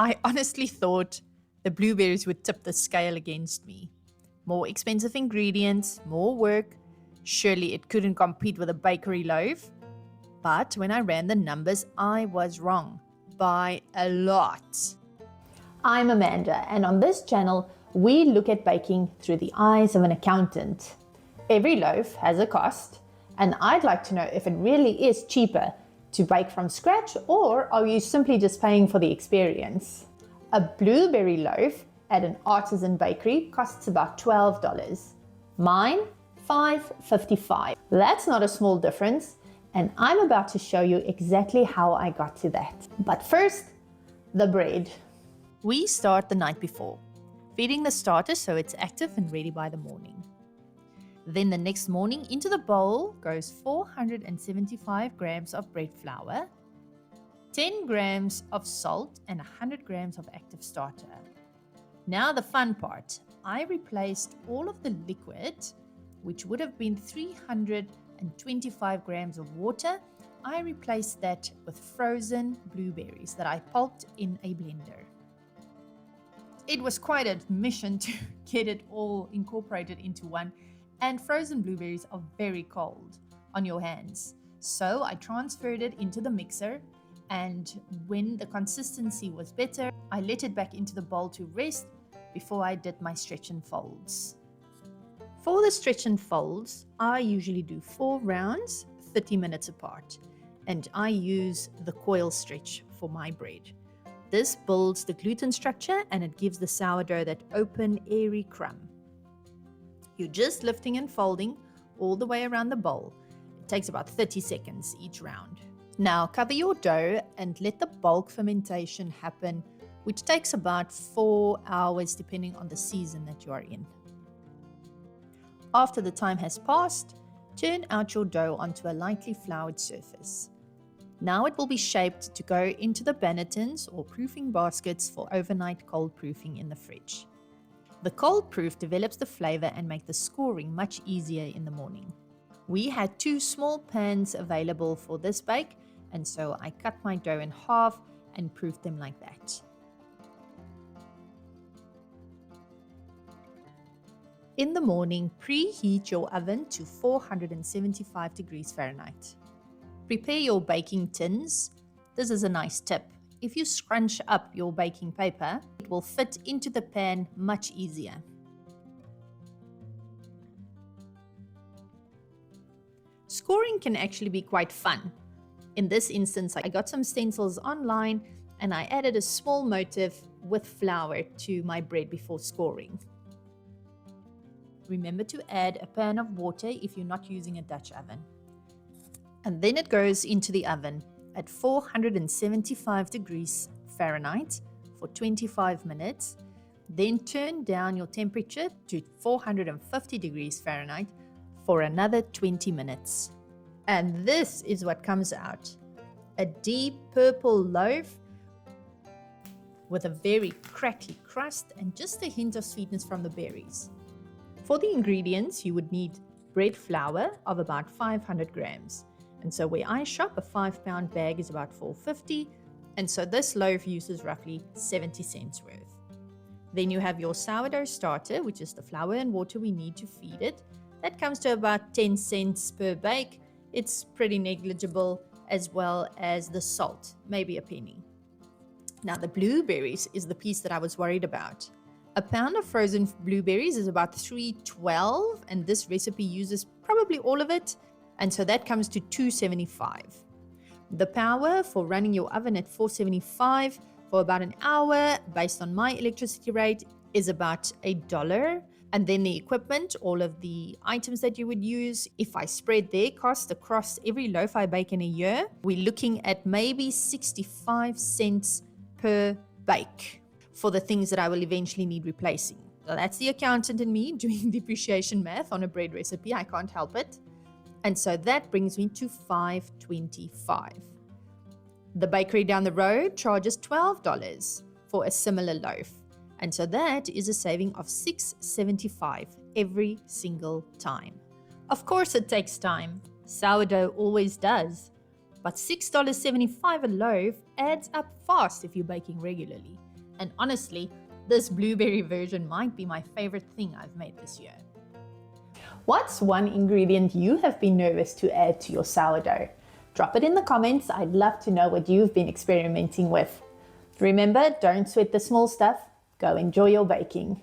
I honestly thought the blueberries would tip the scale against me. More expensive ingredients, more work. Surely it couldn't compete with a bakery loaf. But when I ran the numbers, I was wrong by a lot. I'm Amanda, and on this channel, we look at baking through the eyes of an accountant. Every loaf has a cost, and I'd like to know if it really is cheaper to bake from scratch, or are you simply just paying for the experience? A blueberry loaf at an artisan bakery costs about $12. Mine, $5.55. That's not a small difference, and I'm about to show you exactly how I got to that. But first, the bread. We start the night before, feeding the starter so it's active and ready by the morning. Then the next morning, into the bowl goes 475 grams of bread flour, 10 grams of salt, and 100 grams of active starter. Now the fun part. I replaced all of the liquid, which would have been 325 grams of water. I replaced that with frozen blueberries that I pulped in a blender. It was quite a mission to get it all incorporated into one, and frozen blueberries are very cold on your hands. So I transferred it into the mixer, and when the consistency was better, I let it back into the bowl to rest before I did my stretch and folds. For the stretch and folds, I usually do 4 rounds, 30 minutes apart, and I use the coil stretch for my bread. This builds the gluten structure and it gives the sourdough that open, airy crumb. You're just lifting and folding all the way around the bowl. It takes about 30 seconds each round. Now cover your dough and let the bulk fermentation happen, which takes about 4 hours depending on the season that you are in. After the time has passed, turn out your dough onto a lightly floured surface. Now it will be shaped to go into the bannetons or proofing baskets for overnight cold proofing in the fridge. The cold proof develops the flavor and makes the scoring much easier in the morning. We had 2 small pans available for this bake, and so I cut my dough in half and proofed them like that. In the morning, preheat your oven to 475 degrees Fahrenheit. Prepare your baking tins. This is a nice tip. If you scrunch up your baking paper, it will fit into the pan much easier. Scoring can actually be quite fun. In this instance, I got some stencils online and I added a small motif with flour to my bread before scoring. Remember to add a pan of water if you're not using a Dutch oven. And then it goes into the oven at 475 degrees Fahrenheit for 25 minutes. Then turn down your temperature to 450 degrees Fahrenheit for another 20 minutes. And this is what comes out. A deep purple loaf with a very crackly crust and just a hint of sweetness from the berries. For the ingredients, you would need bread flour of about 500 grams. And so where I shop, a 5-pound bag is about $4.50, and so this loaf uses roughly 70 cents worth. Then you have your sourdough starter, which is the flour and water we need to feed it. That comes to about 10 cents per bake. It's pretty negligible, as well as the salt, maybe a penny. Now the blueberries is the piece that I was worried about. A pound of frozen blueberries is about $3.12, and this recipe uses probably all of it. And so that comes to $2.75. The power for running your oven at 475 for about an hour, based on my electricity rate, is about $1. And then the equipment, all of the items that you would use, if I spread their cost across every loaf I bake in a year, we're looking at maybe 65 cents per bake for the things that I will eventually need replacing. So that's the accountant in me doing depreciation math on a bread recipe. I can't help it. And so that brings me to $5.25. The bakery down the road charges $12 for a similar loaf. And so that is a saving of $6.75 every single time. Of course it takes time. Sourdough always does. But $6.75 a loaf adds up fast if you're baking regularly. And honestly, this blueberry version might be my favorite thing I've made this year. What's one ingredient you have been nervous to add to your sourdough? Drop it in the comments. I'd love to know what you've been experimenting with. Remember, don't sweat the small stuff. Go enjoy your baking.